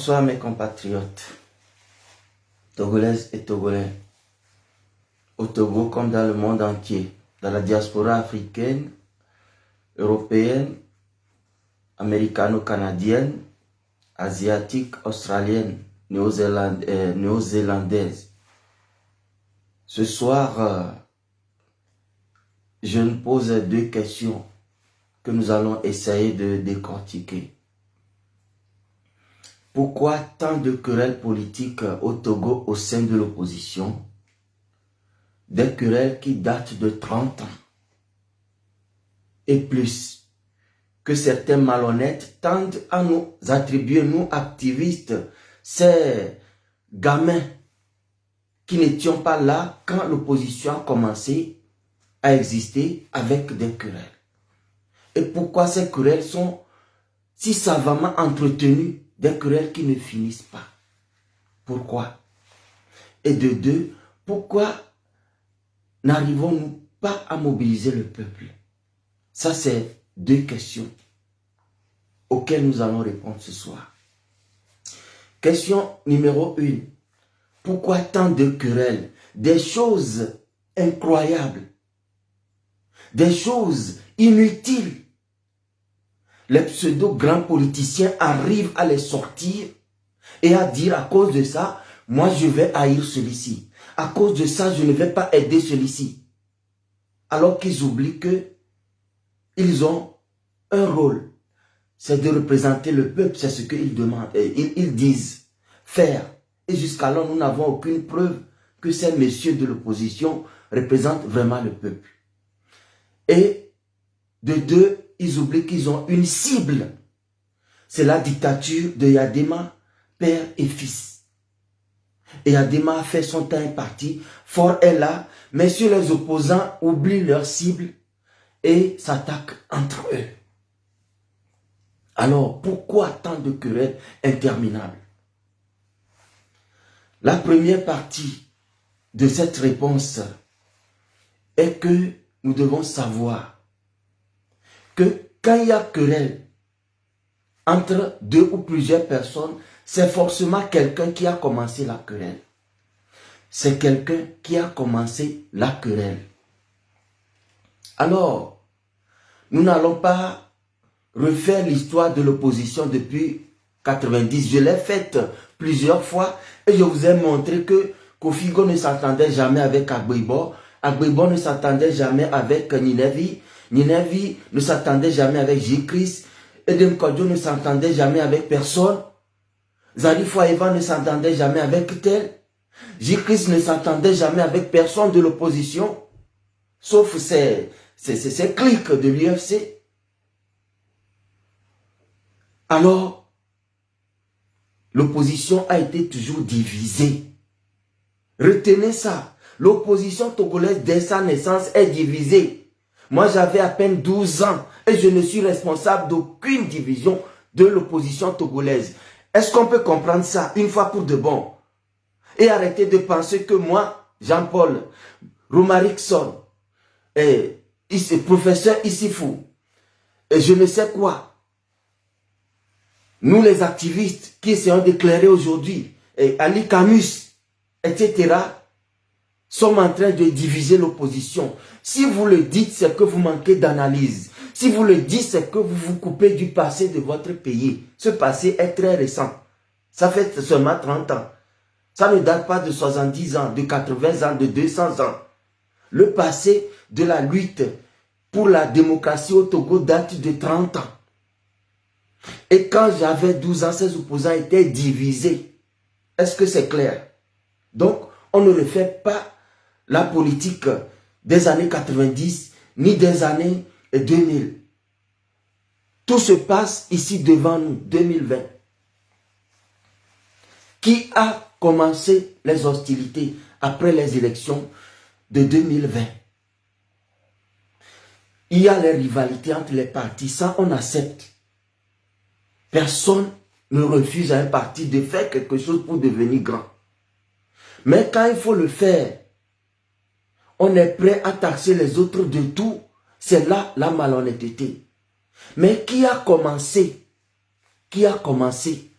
Bonsoir mes compatriotes, togolaises et togolais, au Togo comme dans le monde entier, dans la diaspora africaine, européenne, américano-canadienne, asiatique, australienne, néo-zélandaise. Ce soir, je me pose deux questions que nous allons essayer de décortiquer. Pourquoi tant de querelles politiques au Togo au sein de l'opposition? Des querelles qui datent de 30 ans et plus, que certains malhonnêtes tentent à nous attribuer, nous activistes, ces gamins qui n'étions pas là quand l'opposition a commencé à exister avec des querelles. Et pourquoi ces querelles sont si savamment entretenues? Des querelles qui ne finissent pas. Pourquoi? Et de deux, pourquoi n'arrivons-nous pas à mobiliser le peuple? Ça, c'est deux questions auxquelles nous allons répondre ce soir. Question numéro 1. Pourquoi tant de querelles? Des choses incroyables, des choses inutiles. Les pseudo-grands politiciens arrivent à les sortir et à dire à cause de ça, moi je vais haïr celui-ci. À cause de ça, je ne vais pas aider celui-ci. Alors qu'ils oublient que ils ont un rôle. C'est de représenter le peuple, c'est ce qu'ils demandent. Et ils disent faire. Et jusqu'alors, nous n'avons aucune preuve que ces messieurs de l'opposition représentent vraiment le peuple. Et de deux, ils oublient qu'ils ont une cible. C'est la dictature de Yadema, père et fils. Et Yadema a fait son temps imparti. Fort est là. Mais sur les opposants oublient leur cible et s'attaquent entre eux. Alors, pourquoi tant de querelles interminables? La première partie de cette réponse est que nous devons savoir que quand il y a querelle entre deux ou plusieurs personnes, c'est forcément quelqu'un qui a commencé la querelle. C'est quelqu'un qui a commencé la querelle. Alors, nous n'allons pas refaire l'histoire de l'opposition depuis 90. Je l'ai faite plusieurs fois et je vous ai montré que Kofigo ne s'entendait jamais avec Agbeibo. Agbeibo ne s'entendait jamais avec Ninevi. Ninevi ne s'entendait jamais avec J-Chris. Edem Kodjo ne s'entendait jamais avec personne. Zarifou Aeva ne s'entendait jamais avec tel. J-Chris ne s'entendait jamais avec personne de l'opposition. Sauf ces clics de l'UFC. Alors, l'opposition a été toujours divisée. Retenez ça. L'opposition togolaise dès sa naissance est divisée. Moi, j'avais à peine 12 ans et je ne suis responsable d'aucune division de l'opposition togolaise. Est-ce qu'on peut comprendre ça une fois pour de bon? Et arrêter de penser que moi, Jean-Paul, Romarickson, et professeur Issifou, et je ne sais quoi, nous les activistes qui essayons d'éclairer aujourd'hui, et Ali Camus, etc., sommes en train de diviser l'opposition. Si vous le dites, c'est que vous manquez d'analyse. Si vous le dites, c'est que vous vous coupez du passé de votre pays. Ce passé est très récent. Ça fait seulement 30 ans. Ça ne date pas de 70 ans, de 80 ans, de 200 ans. Le passé de la lutte pour la démocratie au Togo date de 30 ans. Et quand j'avais 12 ans, ces opposants étaient divisés. Est-ce que c'est clair? Donc, on ne refait pas la politique des années 90 ni des années 2000. Tout se passe ici devant nous, 2020. Qui a commencé les hostilités après les élections de 2020? Il y a les rivalités entre les partis, ça on accepte. Personne ne refuse à un parti de faire quelque chose pour devenir grand. Mais quand il faut le faire, on est prêt à taxer les autres de tout. C'est là la malhonnêteté. Mais qui a commencé? Qui a commencé?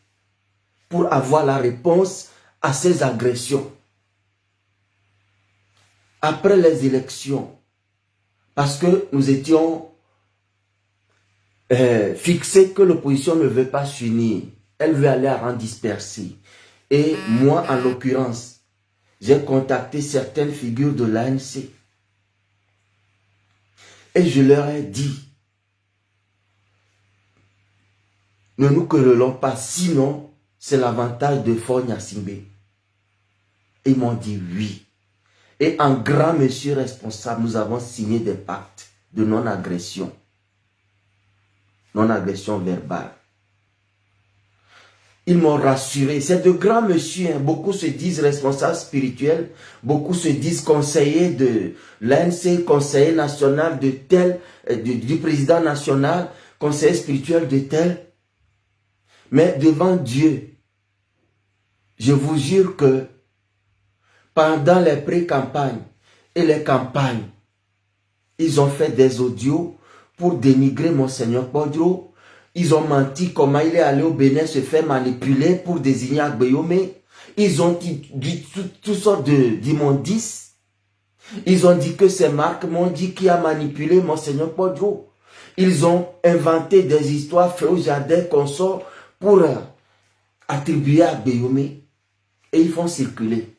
pour avoir la réponse à ces agressions. Après les élections, parce que nous étions fixés que l'opposition ne veut pas s'unir, elle veut aller à rang dispersé. Et moi, en l'occurrence, j'ai contacté certaines figures de l'ANC. Et je leur ai dit, ne nous querellons pas, sinon c'est l'avantage de Faure Gnassingbé. Ils m'ont dit oui. Et en grand monsieur responsable, nous avons signé des pactes de non-agression. Non-agression verbale. Ils m'ont rassuré. C'est de grands messieurs. Hein. Beaucoup se disent responsables spirituels. Beaucoup se disent conseillers de l'ANC, conseiller national de tel, du président national, conseiller spirituel de tel. Mais devant Dieu, je vous jure que pendant les pré-campagnes et les campagnes, ils ont fait des audios pour dénigrer Monseigneur Bodro. Ils ont menti comment il est allé au Bénin se faire manipuler pour désigner Agbeyome. Ils ont dit toutes sortes d'immondices. Ils ont dit que c'est Marc Mondi qui a manipulé Monseigneur Bodro. Ils ont inventé des histoires Frère Jardin consorts pour attribuer à Agbeyome. Et ils font circuler.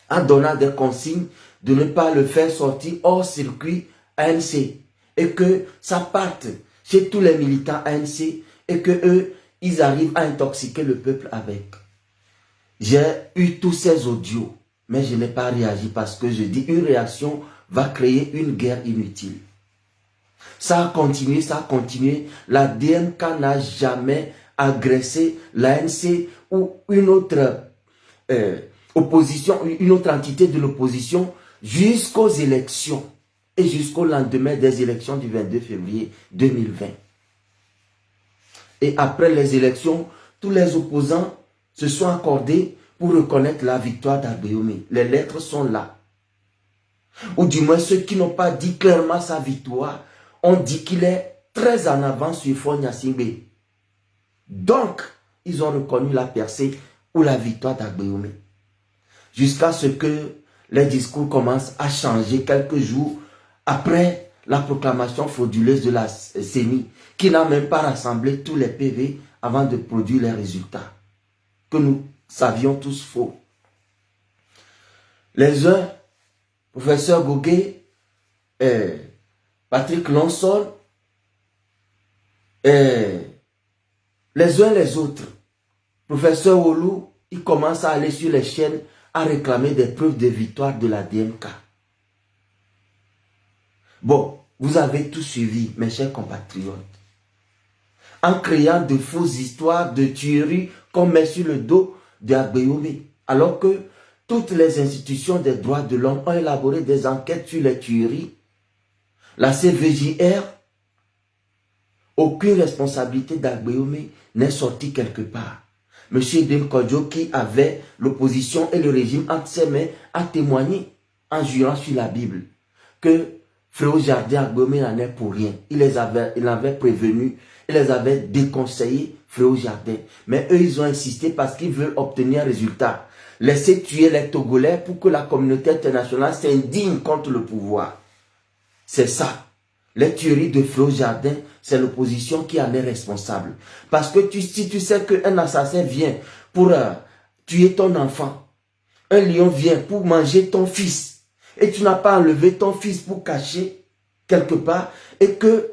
En donnant des consignes de ne pas le faire sortir hors circuit ANC. Et que ça parte chez tous les militants ANC et que eux, ils arrivent à intoxiquer le peuple avec. J'ai eu tous ces audios, mais je n'ai pas réagi parce que je dis une réaction va créer une guerre inutile. Ça a continué, ça a continué. La DMK n'a jamais agressé l'ANC ou une autre opposition, une autre entité de l'opposition jusqu'aux élections. Et jusqu'au lendemain des élections du 22 février 2020. Et après les élections, tous les opposants se sont accordés pour reconnaître la victoire d'Agbeyome. Les lettres sont là. Ou du moins ceux qui n'ont pas dit clairement sa victoire, ont dit qu'il est très en avance sur Faure Gnassingbé. Donc, ils ont reconnu la percée ou la victoire d'Agbeyome. Jusqu'à ce que les discours commencent à changer quelques jours après la proclamation frauduleuse de la CENI, qui n'a même pas rassemblé tous les PV avant de produire les résultats, que nous savions tous faux. Les uns, professeur Goguet, Patrick Lonsol, les uns les autres, professeur Olou, ils commencent à aller sur les chaînes à réclamer des preuves de victoire de la DMK. Bon, vous avez tout suivi, mes chers compatriotes. En créant de fausses histoires de tueries qu'on met sur le dos d'Agbeyome, alors que toutes les institutions des droits de l'homme ont élaboré des enquêtes sur les tueries. La CVJR, aucune responsabilité d'Agbeyome n'est sortie quelque part. M. Ibrahim Kodjo, qui avait l'opposition et le régime entre ses mains, a témoigné en jurant sur la Bible que Frère Jardin Agbeyome n'en est pour rien. Il avait prévenu, il les avait déconseillés, Frère Jardin. Mais eux, ils ont insisté parce qu'ils veulent obtenir un résultat. Laisser tuer les Togolais pour que la communauté internationale s'indigne contre le pouvoir. C'est ça. Les tueries de Frère Jardin, c'est l'opposition qui en est responsable. Parce que si tu sais qu'un assassin vient pour tuer ton enfant, un lion vient pour manger ton fils, et tu n'as pas enlevé ton fils pour cacher quelque part, et que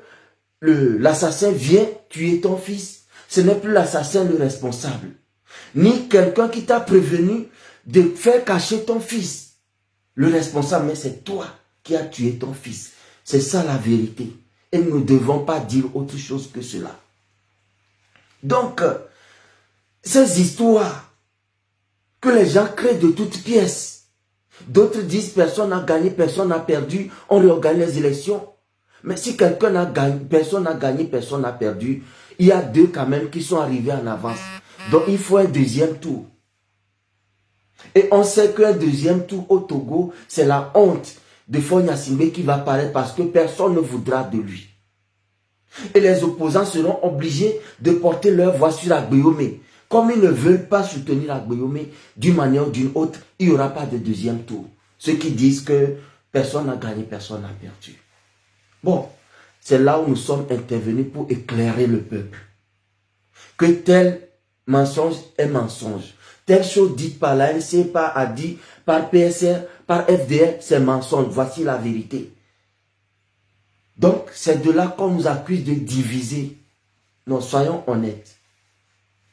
l'assassin vient tuer ton fils, ce n'est plus l'assassin le responsable, ni quelqu'un qui t'a prévenu de faire cacher ton fils. Le responsable, mais c'est toi qui as tué ton fils. C'est ça la vérité. Et nous ne devons pas dire autre chose que cela. Donc, ces histoires que les gens créent de toutes pièces, d'autres disent personne n'a gagné, personne n'a perdu, on réorganise les élections. Mais si quelqu'un n'a gagné, personne n'a gagné, personne n'a perdu, il y a deux quand même qui sont arrivés en avance. Donc il faut un deuxième tour. Et on sait qu'un deuxième tour au Togo, c'est la honte de Faure Gnassingbé qui va apparaître parce que personne ne voudra de lui. Et les opposants seront obligés de porter leur voix sur Agbeyome Comme ils ne veulent pas soutenir Agboyome d'une manière ou d'une autre, il n'y aura pas de deuxième tour. Ceux qui disent que personne n'a gagné, personne n'a perdu. Bon, c'est là où nous sommes intervenus pour éclairer le peuple. Que tel mensonge est mensonge. Telle chose dite par l'ANC, par ADI, par PSR, par FDR, c'est mensonge. Voici la vérité. Donc, c'est de là qu'on nous accuse de diviser. Non, soyons honnêtes.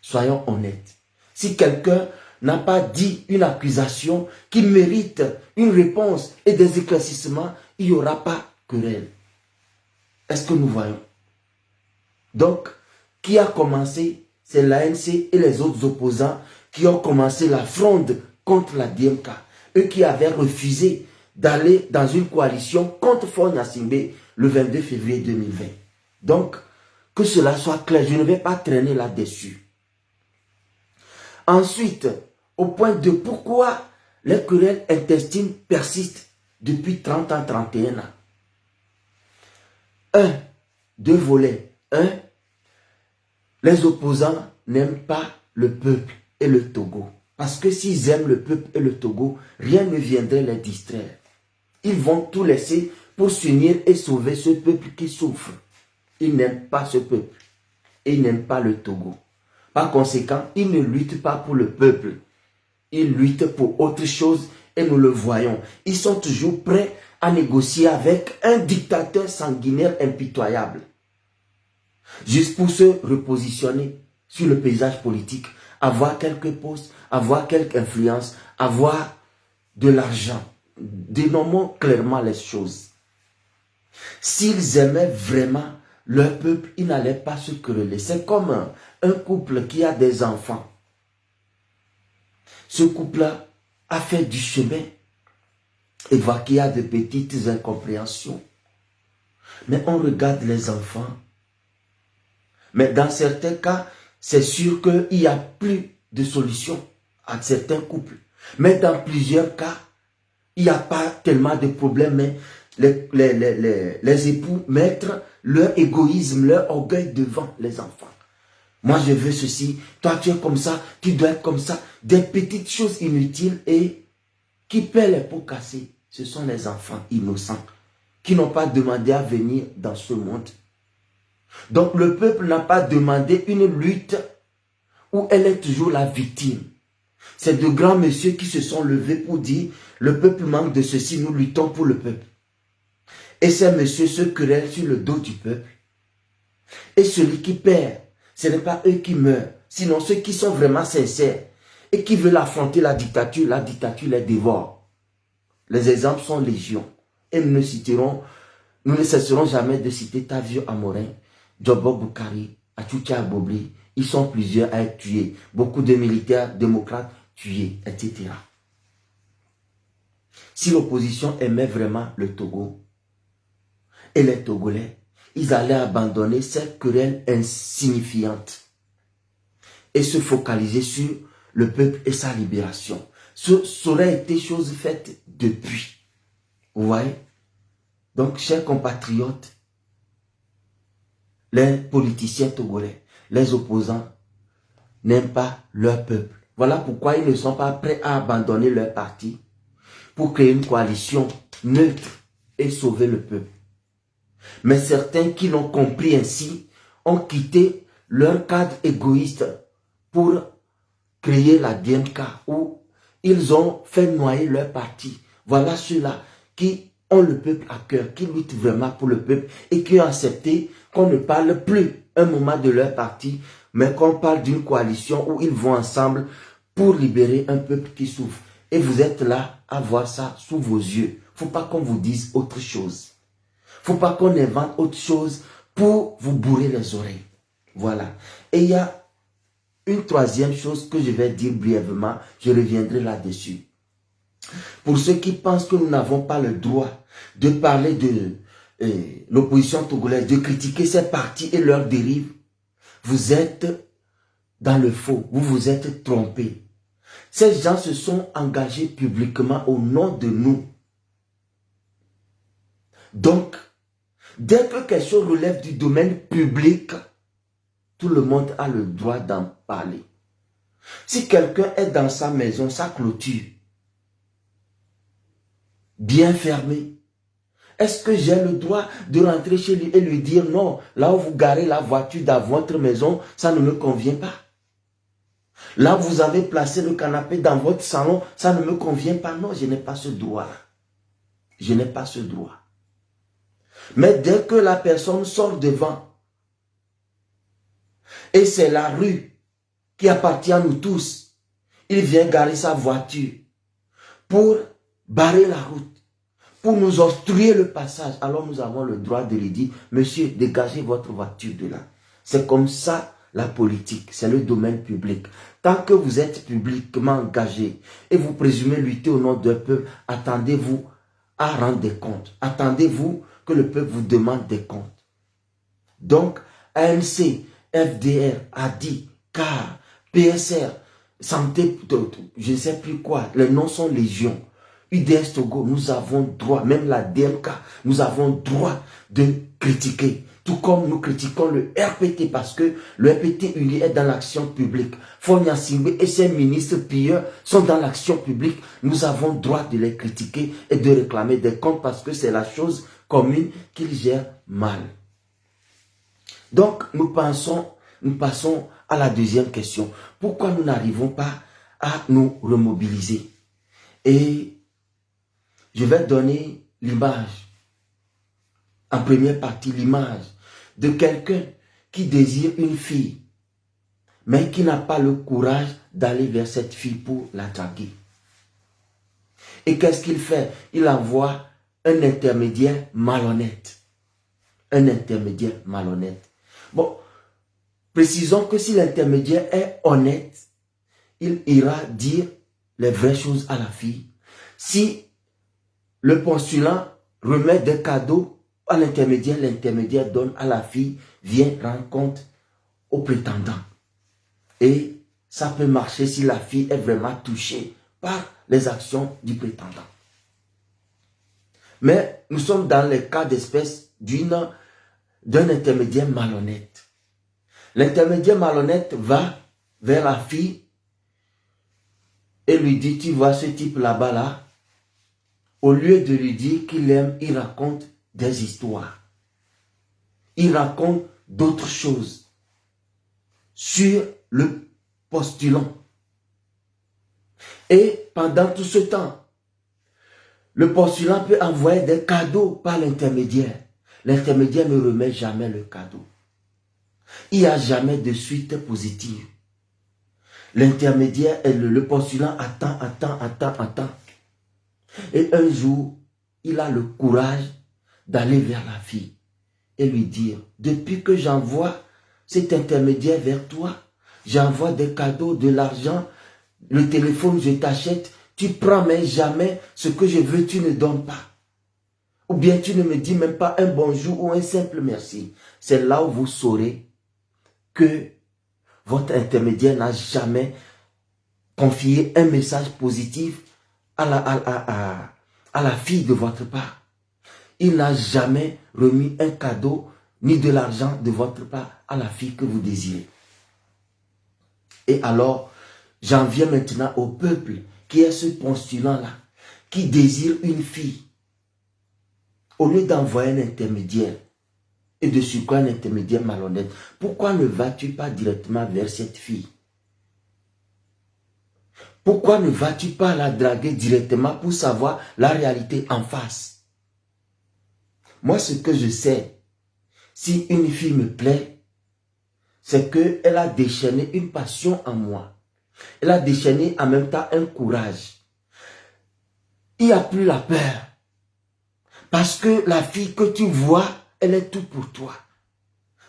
Soyons honnêtes. Si quelqu'un n'a pas dit une accusation qui mérite une réponse et des éclaircissements, il n'y aura pas querelle. Est-ce que nous voyons? Donc, qui a commencé? C'est l'ANC et les autres opposants qui ont commencé la fronde contre la DMK. Eux qui avaient refusé d'aller dans une coalition contre Faure Gnassingbé le 22 février 2020. Donc, que cela soit clair, je ne vais pas traîner là-dessus. Ensuite, au point de pourquoi les querelles intestines persistent depuis 30 ans, 31 ans. Deux volets. Les opposants n'aiment pas le peuple et le Togo. Parce que s'ils aiment le peuple et le Togo, rien ne viendrait les distraire. Ils vont tout laisser pour s'unir et sauver ce peuple qui souffre. Ils n'aiment pas ce peuple. Et ils n'aiment pas le Togo. Par conséquent, ils ne luttent pas pour le peuple. Ils luttent pour autre chose et nous le voyons. Ils sont toujours prêts à négocier avec un dictateur sanguinaire impitoyable. Juste pour se repositionner sur le paysage politique, avoir quelques postes, avoir quelque influence, avoir de l'argent. Dénommons clairement les choses. S'ils aimaient vraiment leur peuple, ils n'allaient pas se quereller. C'est comme un couple qui a des enfants. Ce couple-là a fait du chemin et voit qu'il y a de petites incompréhensions. Mais on regarde les enfants. Mais dans certains cas, c'est sûr qu'il n'y a plus de solution à certains couples. Mais dans plusieurs cas, il n'y a pas tellement de problèmes, mais les époux mettent leur égoïsme, leur orgueil devant les enfants. Moi, je veux ceci, toi, tu es comme ça, tu dois être comme ça. Des petites choses inutiles et qui paient les pots cassés. Ce sont les enfants innocents qui n'ont pas demandé à venir dans ce monde. Donc, le peuple n'a pas demandé une lutte où elle est toujours la victime. C'est de grands messieurs qui se sont levés pour dire le peuple manque de ceci, nous luttons pour le peuple. Et ces messieurs se querellent sur le dos du peuple. Et celui qui perd, ce n'est pas eux qui meurent, sinon ceux qui sont vraiment sincères et qui veulent affronter la dictature les dévore. Les exemples sont légion. Et nous ne cesserons jamais de citer Tavio Amorin, Djobo Boukari, Atoutia Bobli. Ils sont plusieurs à être tués. Beaucoup de militaires démocrates tués, etc. Si l'opposition aimait vraiment le Togo et les Togolais, ils allaient abandonner cette querelle insignifiante et se focaliser sur le peuple et sa libération. Ça aurait été chose faite depuis. Vous voyez? Donc, chers compatriotes, les politiciens togolais, les opposants n'aiment pas leur peuple. Voilà pourquoi ils ne sont pas prêts à abandonner leur parti pour créer une coalition neutre et sauver le peuple. Mais certains qui l'ont compris ainsi ont quitté leur cadre égoïste pour créer la DMK où ils ont fait noyer leur parti. Voilà ceux-là qui ont le peuple à cœur, qui luttent vraiment pour le peuple et qui ont accepté qu'on ne parle plus un moment de leur parti, mais qu'on parle d'une coalition où ils vont ensemble pour libérer un peuple qui souffre. Et vous êtes là à voir ça sous vos yeux. Faut pas qu'on vous dise autre chose. Faut pas qu'on invente autre chose pour vous bourrer les oreilles. Voilà. Et il y a une troisième chose que je vais dire brièvement, je reviendrai là-dessus. Pour ceux qui pensent que nous n'avons pas le droit de parler de l'opposition togolaise, de critiquer ces partis et leurs dérives, vous êtes dans le faux, vous vous êtes trompés. Ces gens se sont engagés publiquement au nom de nous. Donc, dès que quelque chose relève du domaine public, tout le monde a le droit d'en parler. Si quelqu'un est dans sa maison, sa clôture, bien fermée, est-ce que j'ai le droit de rentrer chez lui et lui dire non, là où vous garez la voiture dans votre maison, ça ne me convient pas. Là où vous avez placé le canapé dans votre salon, ça ne me convient pas. Non, je n'ai pas ce droit. Je n'ai pas ce droit. Mais dès que la personne sort devant, et c'est la rue qui appartient à nous tous, il vient garer sa voiture pour barrer la route, pour nous obstruer le passage, alors nous avons le droit de lui dire, monsieur, dégagez votre voiture de là. C'est comme ça la politique, c'est le domaine public. Tant que vous êtes publiquement engagé et vous présumez lutter au nom d'un peuple, attendez-vous à rendre des comptes. Attendez-vous que le peuple vous demande des comptes. Donc, ANC, FDR, ADI, CAR, PSR, Santé, je ne sais plus quoi, les noms sont légion. UDS Togo, nous avons droit, même la DMK, nous avons droit de critiquer. Tout comme nous critiquons le RPT parce que le RPT uni est dans l'action publique. Fonia Singbe et ses ministres pilleurs sont dans l'action publique. Nous avons droit de les critiquer et de réclamer des comptes parce que c'est la chose commune qu'ils gèrent mal. Donc, nous passons à la deuxième question. Pourquoi nous n'arrivons pas à nous remobiliser? Et je vais donner l'image, en première partie, l'image de quelqu'un qui désire une fille, mais qui n'a pas le courage d'aller vers cette fille pour la draguer. Et qu'est-ce qu'il fait? Il envoie un intermédiaire malhonnête. Un intermédiaire malhonnête. Bon, précisons que si l'intermédiaire est honnête, il ira dire les vraies choses à la fille. Si le postulant remet des cadeaux à l'intermédiaire, l'intermédiaire donne à la fille, vient rendre compte au prétendant. Et ça peut marcher si la fille est vraiment touchée par les actions du prétendant. Mais nous sommes dans le cas d'espèce d'un intermédiaire malhonnête. L'intermédiaire malhonnête va vers la fille et lui dit, tu vois ce type là-bas là, au lieu de lui dire qu'il aime, il raconte des histoires. Il raconte d'autres choses sur le postulant. Et pendant tout ce temps, le postulant peut envoyer des cadeaux par l'intermédiaire. L'intermédiaire ne remet jamais le cadeau. Il n'y a jamais de suite positive. L'intermédiaire, le postulant attend. Et un jour, il a le courage d'aller vers la fille et lui dire, depuis que j'envoie cet intermédiaire vers toi, j'envoie des cadeaux, de l'argent, le téléphone, je t'achète, tu prends mais jamais ce que je veux, tu ne donnes pas. Ou bien tu ne me dis même pas un bonjour ou un simple merci. C'est là où vous saurez que votre intermédiaire n'a jamais confié un message positif à la fille de votre part. Il n'a jamais remis un cadeau ni de l'argent de votre part à la fille que vous désirez. Et alors, j'en viens maintenant au peuple qui est ce postulant-là, qui désire une fille. Au lieu d'envoyer un intermédiaire, et de surcroît un intermédiaire malhonnête, pourquoi ne vas-tu pas directement vers cette fille? Pourquoi ne vas-tu pas la draguer directement pour savoir la réalité en face? Moi, ce que je sais, si une fille me plaît, c'est qu'elle a déchaîné une passion en moi. Elle a déchaîné en même temps un courage. Il n'y a plus la peur. Parce que la fille que tu vois, elle est tout pour toi.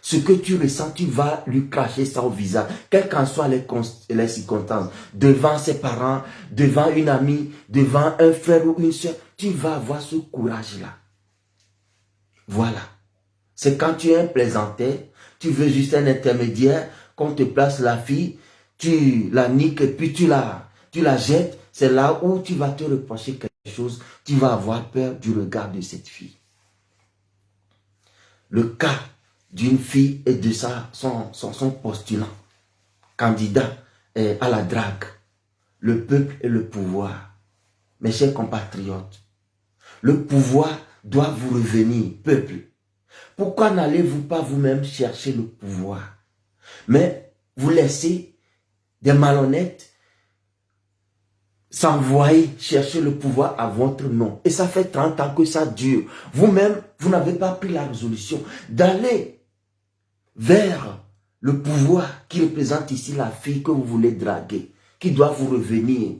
Ce que tu ressens, tu vas lui cracher ça au visage, quelles qu'en soient les circonstances, devant ses parents, devant une amie, devant un frère ou une soeur, tu vas avoir ce courage-là. Voilà. C'est quand tu es un plaisantin, tu veux juste un intermédiaire, qu'on te place la fille, tu la niques et puis tu la jettes, c'est là où tu vas te reprocher quelque chose, tu vas avoir peur du regard de cette fille. Le cas d'une fille et de son postulant, candidat à la drague. Le peuple et le pouvoir. Mes chers compatriotes, le pouvoir doit vous revenir, peuple. Pourquoi n'allez-vous pas vous-même chercher le pouvoir? Mais vous laissez des malhonnêtes s'envoyer chercher le pouvoir à votre nom. Et ça fait 30 ans que ça dure. Vous-même, vous n'avez pas pris la résolution d'aller vers le pouvoir qui représente ici la fille que vous voulez draguer, qui doit vous revenir,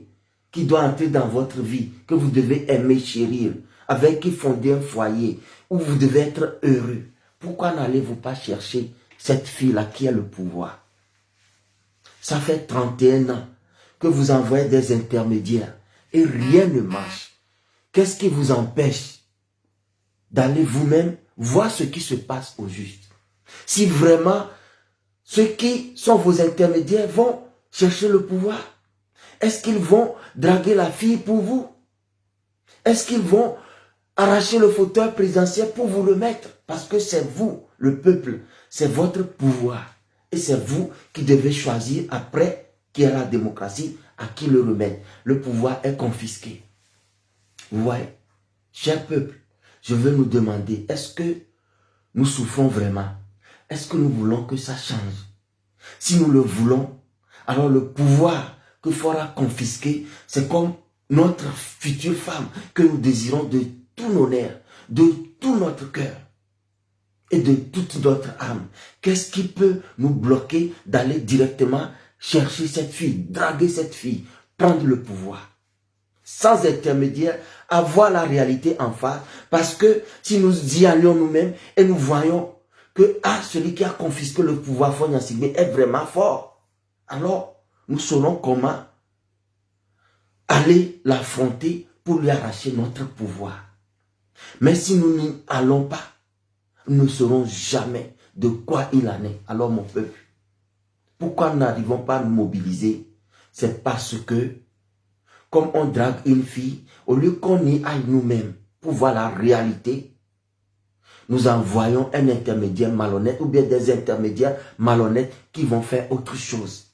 qui doit entrer dans votre vie, que vous devez aimer, chérir, avec qui fonder un foyer, où vous devez être heureux. Pourquoi n'allez-vous pas chercher cette fille-là qui a le pouvoir? Ça fait 31 ans que vous envoyez des intermédiaires et rien ne marche. Qu'est-ce qui vous empêche d'aller vous-même voir ce qui se passe au juste? Si vraiment ceux qui sont vos intermédiaires vont chercher le pouvoir, est-ce qu'ils vont draguer la fille pour vous? Est-ce qu'ils vont arracher le fauteuil présidentiel pour vous le mettre? Parce que c'est vous, le peuple, c'est votre pouvoir. Et c'est vous qui devez choisir après qu'il y a la démocratie à qui le remettre. Le pouvoir est confisqué. Vous voyez, cher peuple, je veux nous demander, est-ce que nous souffrons vraiment? Est-ce que nous voulons que ça change? Si nous le voulons, alors le pouvoir que fera confisquer, c'est comme notre future femme que nous désirons de tout nos nerfs, de tout notre cœur et de toute notre âme. Qu'est-ce qui peut nous bloquer d'aller directement chercher cette fille, draguer cette fille, prendre le pouvoir? Sans intermédiaire, avoir la réalité en face. Parce que si nous y allions nous-mêmes et nous voyons que celui qui a confisqué le pouvoir Fogna Singbe est vraiment fort, alors nous saurons comment aller l'affronter pour lui arracher notre pouvoir. Mais si nous n'y allons pas, nous ne saurons jamais de quoi il en est. Alors mon peuple, pourquoi nous n'arrivons pas à nous mobiliser? C'est parce que, comme on drague une fille, au lieu qu'on y aille nous-mêmes pour voir la réalité, nous envoyons un intermédiaire malhonnête ou bien des intermédiaires malhonnêtes qui vont faire autre chose.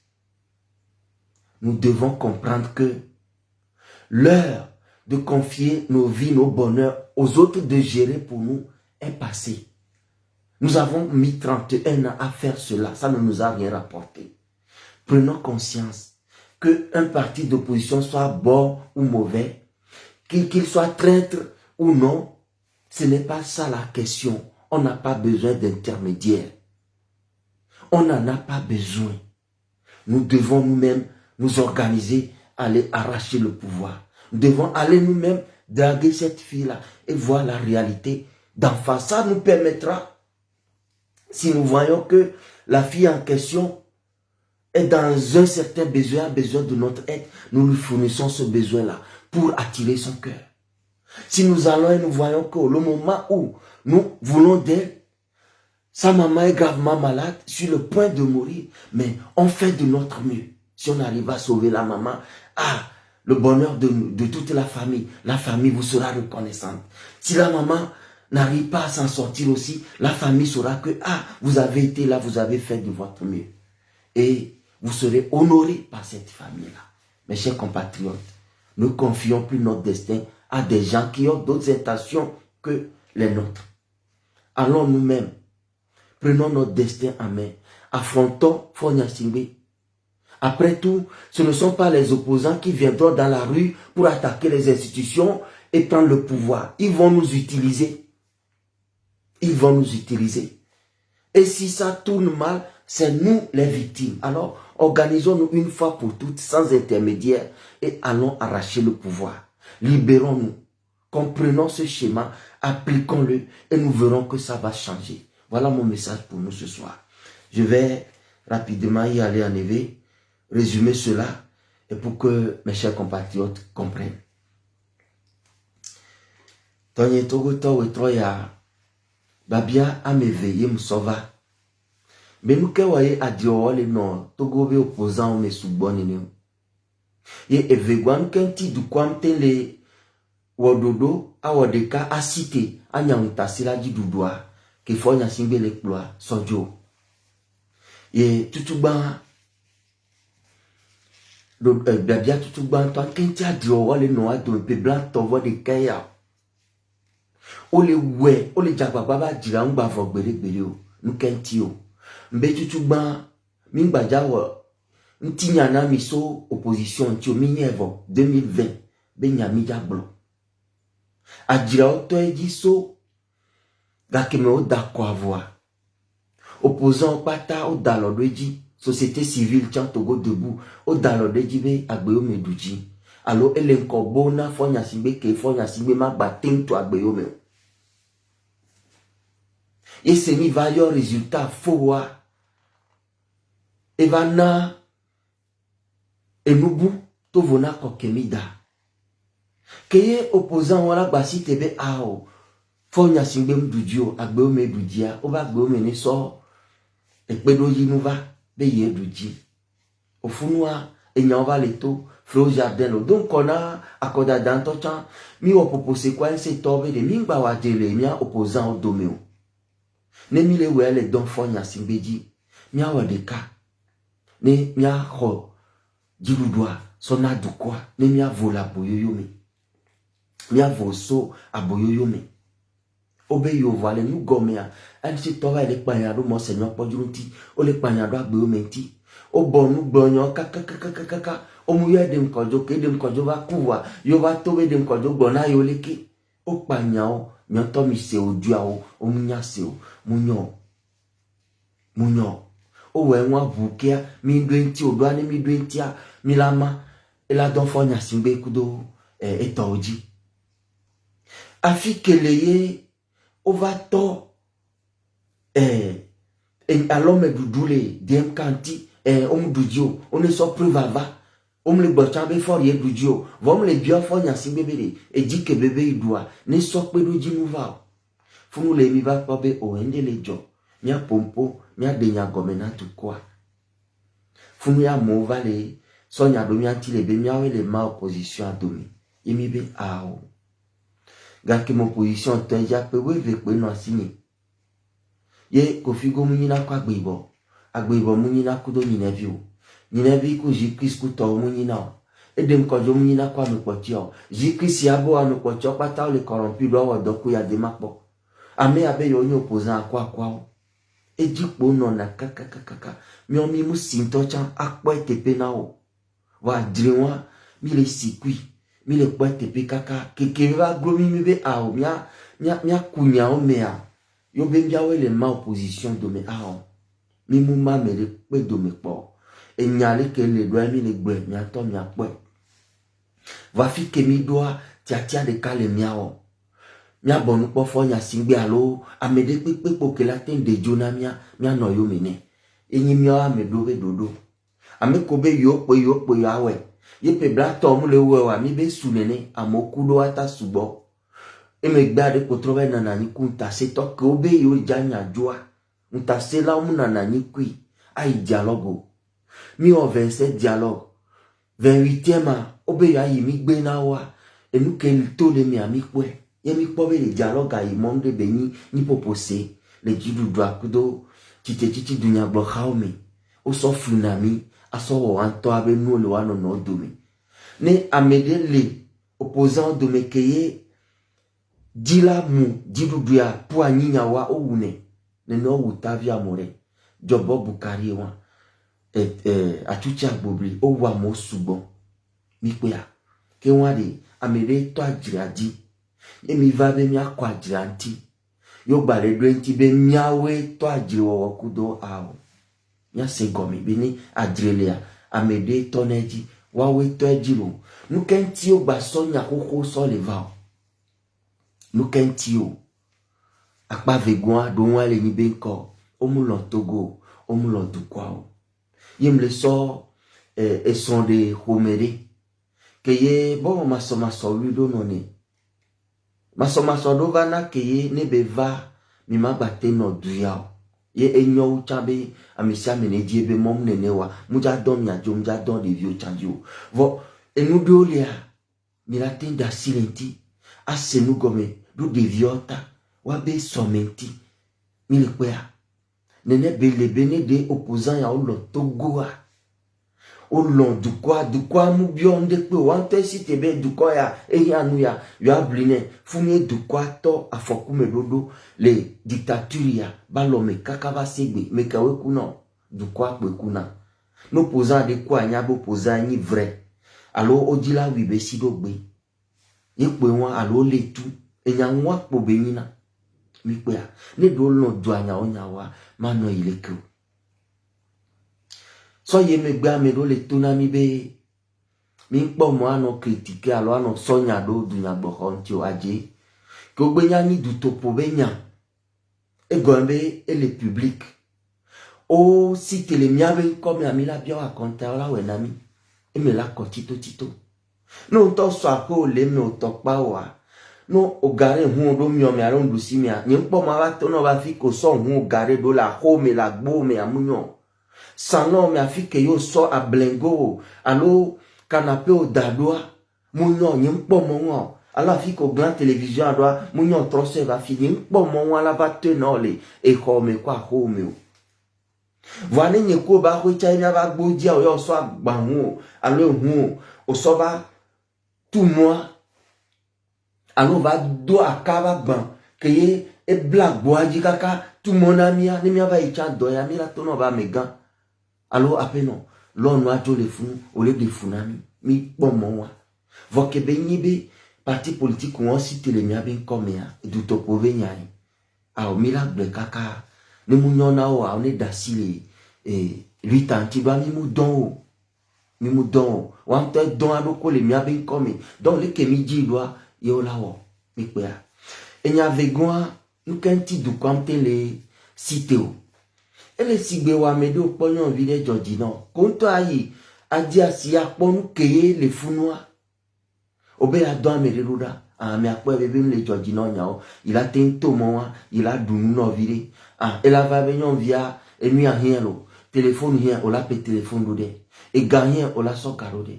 Nous devons comprendre que l'heure de confier nos vies, nos bonheurs aux autres de gérer pour nous est passée. Nous avons mis 31 ans à faire cela, ça ne nous a rien rapporté. Prenons conscience qu'un parti d'opposition soit bon ou mauvais, qu'il soit traître ou non, ce n'est pas ça la question. On n'a pas besoin d'intermédiaires. On n'en a pas besoin. Nous devons nous-mêmes nous organiser, aller arracher le pouvoir. Nous devons aller nous-mêmes draguer cette fille-là et voir la réalité d'en face. Ça nous permettra, si nous voyons que la fille en question est dans un certain besoin, a besoin de notre aide, nous lui fournissons ce besoin-là pour attirer son cœur. Si nous allons et nous voyons que le moment où nous voulons d'elle, sa maman est gravement malade, sur le point de mourir, mais on fait de notre mieux. Si on arrive à sauver la maman, le bonheur de toute la famille vous sera reconnaissante. Si la maman n'arrive pas à s'en sortir aussi, la famille saura que, vous avez été là, vous avez fait de votre mieux. Et vous serez honorés par cette famille-là. Mes chers compatriotes, ne confions plus notre destin à des gens qui ont d'autres intentions que les nôtres. Allons nous-mêmes, prenons notre destin en main, affrontons Fogna Singbe. Après tout, ce ne sont pas les opposants qui viendront dans la rue pour attaquer les institutions et prendre le pouvoir. Ils vont nous utiliser. Ils vont nous utiliser. Et si ça tourne mal, c'est nous les victimes. Alors, organisons-nous une fois pour toutes, sans intermédiaire, et allons arracher le pouvoir. Libérons-nous. Comprenons ce schéma, appliquons-le, et nous verrons que ça va changer. Voilà mon message pour nous ce soir. Je vais rapidement y aller en éveil, résumer cela, et pour que mes chers compatriotes comprennent. Tonye togo to wetroya babia ameveye msova. Benuke waye adiowole no togo be opposant me suboni ne. Ye evegwan kenti du kwamte le wododo awodeka asite anyangutasila jidudwa ke Fogna Singbe le ploa sojo. Ye tutuba Donc, bien tout ban toi quand tu as dit oh les noirs de pe blanc ton voix de kaya. O le ouais, o le jagba baba dira ngba fo gbere o. Nu kenti o. Mbe tout ban mi ngba jawo ntinya na mi so opposition ti o mi yevo 2020 be nyami jagbo. Adira o to eji so ga ke me o da ko avoir. Opposant pata o da lo doji. Société civile tient Togo debout. Au dans le déjibé agbeo meduji. Alors elle est encore bonne fonya simbe ke fonya simbe ma batin to agbeo me. Et c'est ni vailleur résultat fowa. Evana enubu to vona kokemida. Keye opposant wala basi tebe ao. Fonya simbe mdudio agbeo medudia. Oba agbeo mene so. Ekpedo yinuva. Beye duji. Au funua, et n'y en va les taux, flot jardin. Donc on a accordé dans ton temps, mi on propose quoi, c'est tombé de mingba wa dele, mia opposant au doméo. Ne mi le wele don fonya simbeji, mia wa de ka. Ne mia ho, diludwa, sona du quoi, ne mia vola boyoyome. Mia voso a boyoyome. Obe yo vale nous gomea. Elle se tova ele panyado mo seigneur podjunti. O le panyado agbe o menti. O bonu gbonyo kaka. O mu ye dem kojo ke dem kojo va kuwa. Yo va tobe dem kojo gbona yo leke. O panyao nyoto mi se o dua o munya se o munyo. O we nwa bukia mi ndwenti o doane mi ndwentia mi lama ela don fonya simbe kudo etoji. Afi keleye on va to alors me doudoule dem kanti on dudio on ne so privava on le bochambe for ye dudio vom le bio for nya simbebele e dit que bébé il doit ne so pe do ji mouva funu le mi va pobe o endele jo mia pompo mia de nya gomena tu quoi funu ya mova le so nya do mia ti le be mia we le ma opposition a domi imi be ao gaki mon position tenja pe we ve pe no asini ye kofigo munyina kwa agbeibo munyina kudo nyinevi ku jikris ku to munyina edem kojo munyina kwa mepotio jikris yabo amepotio pata le corrompu do wa doku ya demapo ame abe yo nyo opposant kwa ejipo no na kaka mi omi musinto chan akpo etepe na o wa driwa mi le sikui mi le kwa tepe kaka keke va glomi mi be ao mia kunya o mea yo be mbia we le ma opposition do me ao mi mu ma me le pe do me po e nyale ke le do mi le gbe mi ato mi apo va fi ke mi doa tia de kale mia o mia bonu po fo nya singbe alo amede pepe po ke la ten de jona mia no yo mene enyi mi o amedo be dodo ameko be yo po awe ye pe bla tom le wa mi be sunene amokudo ata subo e me gbade potrove na nani kunta se to ke obe yo janya joa unta se la mu na nani kui ai dialogue mi o 27 dialogue 28e ma obe ya yi mi gbe na wa enu ke to le mi ami kwe ye mi po be le dialogue ai monde be ni popose le jidu do akudo titi dunya gbo khawmi o so funami aso wo anto abe nu le wa no domi ne amede le opposant do mekeye dila mu diduduya pour anyinya wa owune ne no wutavia more jobo bukari wa atuchi agbobri o wa mo sugbon mi pe a ke wa de amede to ajiraji emi va be mi akwa ajiranti yo gbare do enti be miawe to ajiriwo kudo awo nya se gomi bi ni ajirelea amede to neji wa we to ejiro nu kenti o gba sonya koko so le va nu kenti o akpa vegoa do wa le ni benko o mu lo Togo o mu lo dukwa o yem le so son de homere ke ye bon maso ludo no ne maso do vana ke ye ne be va mi magbate no duya ye enyo uchabe amisia meneji ebe mom nenewa muja don ya jo muja don de vio chanjo vo enudo lia mi la tenda silenti asenu gome du de viota wa be somenti mi le kwea nene be le bene de opposant ya lo Togo a o long du quoi mu bion de pe wan te si te be du quoi ya e anu ya yo bline funi du quoi to afoku me dodo le dictature ya ba lo me kaka ba segbe me ka we kuna du quoi pe kuna l'opposant de quoi nya bo opposant ni vrai alors o di la wi be si do gbe ye pe won alors le tout e nya nwa po be ni na mi pe a ne do lo do anya o nya wa ma no ile ke so ye me gba me do le tuna mi be mi po mo ano critiquer alors ano so nya do du nya bo hon ti o aje ko gbe nya ni du topo be nya e gombe e le public o si tele miabe comme ami la bio raconter la we nami e me la ko tito no to so ako le me o to pa wa no o gare hu do mi o me aron du si mi a ni po ma ba to no ba fi ko so hu o gare do la ho me la gbo me amunyo sanon me afi ke yo so a blengo alo canapé o dadoa munyo ni po mo ngo ala fi ko grand télévision adoa munyo trose va fi ni po mo ngo ala ba te no le e ko me kwa ho me o voilà ni ko ba ko chai na ba gbo dia o yo so agba hu alo hu o so ba tout moi alors va do akaba gban keye e black boaji kaka tout mon ami ni mi va icha do ya mi la to no ba megan alors apeno lo no ajo le fun o le de funami mi po mo wa vo ke be nyibe parti politique won si tele mi abi come ya du to po be nyai a o mi la gbe kaka ni mu nyona o a oni dasile e 8 ans ti ba mi mu don wan te don adoko le mi abi come donc le ke mi ji doa yo la wo mi pe a enya vegoa nkenti du kwamte le siteo ele sigbe wa medo ponyon vile Georgie no konto ayi adi asi aponu keye le funua obe la don me ruda me akpo bebe le Georgie no nyao il a tento mo il a dunu no vile et la va venyon via et mi a rien lo téléphone rien o la pe téléphone do de et gagner o la so caro de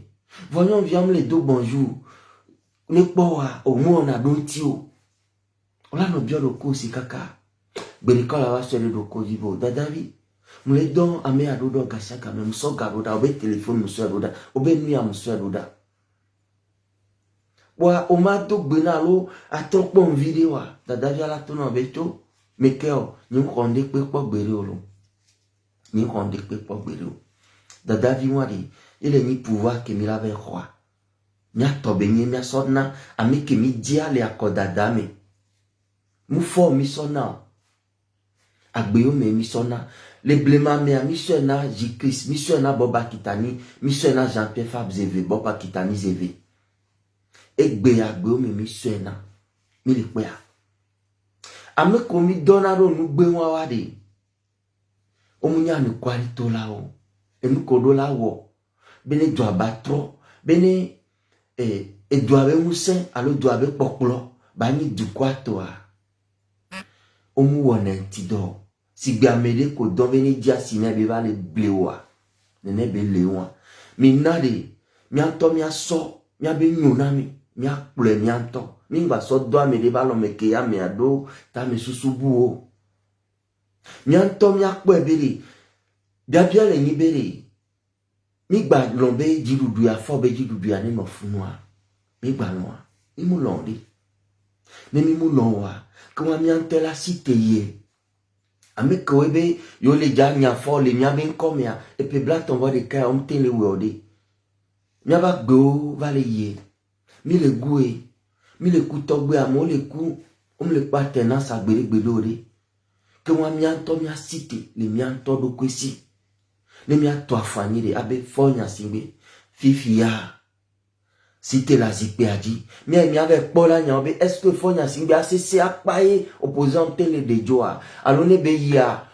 voyons via me le do bonjour ne poa o mo na don ti o la no bio lo ko si kaka berikola wa sele do ko jibo dadavi mule don ame adodo gasaka me so garoda obe telephone so adoda obe nu ya so adoda wa o ma to gbena lo atropon video wa dadavi ala to no be to mekeo ni konde pe po gbere o lo ni konde pe po gbere o dadavi wa di ile ni pouvoir que mi la ve roi nya to be ni mi sonna ame ke mi dia le akodada me mu fo mi sonna agbeyo me mi sonna le blema me a mission na J-Christ mission na Boba Kitani mission na Jean-Pierre Fab Zeve Boba Kitani Zeve egbe agbeyo me mission na mi le pe a ame ko mi donaro nu gbe won wa de o mu nya ni kwari to la o enu ko do la wo bene do abatro bene do abe musen alo do abe popolo ba ni du kwato a o mu wona ti do si gbe amede ko do bene dia sine be ba le blewa ne be lewa mi na de mi anto mi aso mi abe nyona mi akple mi anto mi gba so do amede ba lo me ke ya mi ado ta mi susubu o mi anto mi akpo ebere bia le ni bere mi gba lombe jidudu ya fo be jidudu ya ne no funwa mi gba lo mi mu londe ne mi mu lonwa ko mi antela cité ye ame ko ebe yo le ja nya fo le mi abe come ya e pe bla ton va de ka on tele wode mi aba gbo va le ye mi le gue mi le ku togbe amo le ku o me le pa tenance agbere gbelore ke wa mi anto mi cité le mi anto do kwesi le mi ato afani de abe fo nya singbe fifia cité la zipe aji mi ave pola nya obe est-ce que fo nya singbe assez apaye opposant tele de joa alone be ya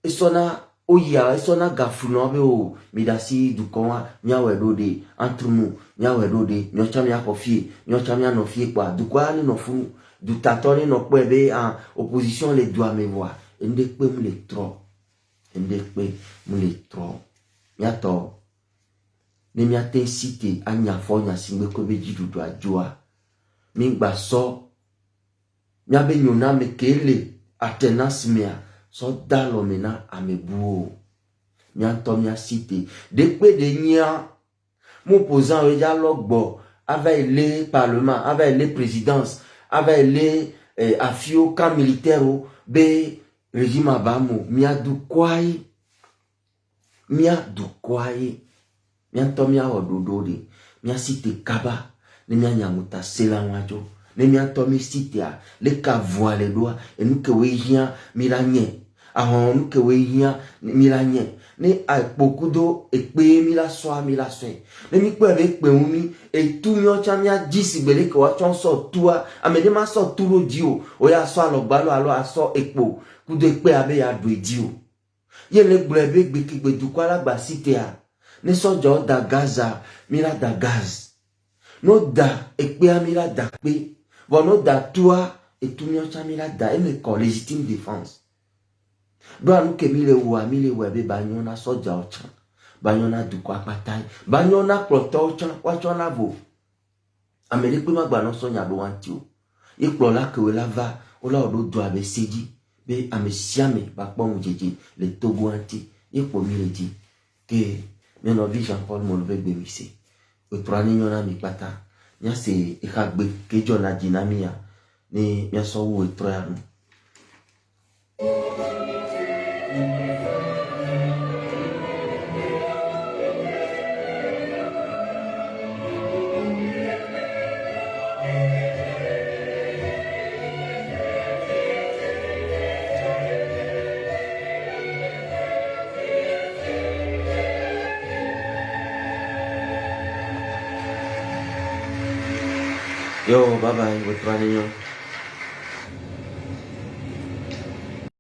esona oya esona gafuno be o midasi du konwa nya wedo de entre nous nya wedo de nyo cha mi akofie nyo cha mi no fie kwa du kwa ni no fu du tatoni no pe be en opposition les doit me voir ende pe mu le trop ende pe mu le trop nya to ne mi ate cité anya fo nya singbe ko be jidudu ajoa mi gba so mi abe nyona me kele atenas mia so dalo mena amebu mianto mia cité. Depuis de nia, mon posant ya logbo, avec les parlements, avec les présidences, avec les afio camp militaire, be régime abamo, mia du kwai, mianto mia ododode, mia cité kaba, ne mia nyamuta selanwajo. Ne mianto mi sitia le ka voile doa et nous que wehia milanye ahon nous que wehia milanye ne a beaucoup d'eau et pe mila soa ne mi pe avec pe umi et tout mi ocha mi a disi bele ko wa chon so tua amede ma so turo dio o ya so alo gbalo alo aso epo ku de pe abe ya do dio ye le glebe gbe ki gbe du kwa la gba sitia ne so jo da gaza mila da gaz no da ekpe amila da pe bon, da toi et tout le monde da une légitime défense. Doa nous que mille webe banyona soja ochan. Banyona du kwa patai. Banyona proto ochan wachona vo. Amérique ma gba no sonya bo antio. E plola que la va ola odo do abe seji be amesiame ba pon jeje le togo anti. E po mille di que meno vi Jean-Paul Molve bemise. O trani nyona mi pata. Nya se ekagbe kejo na dinamia ni mia so wo etroyanu. Yo, bye bye, we're running.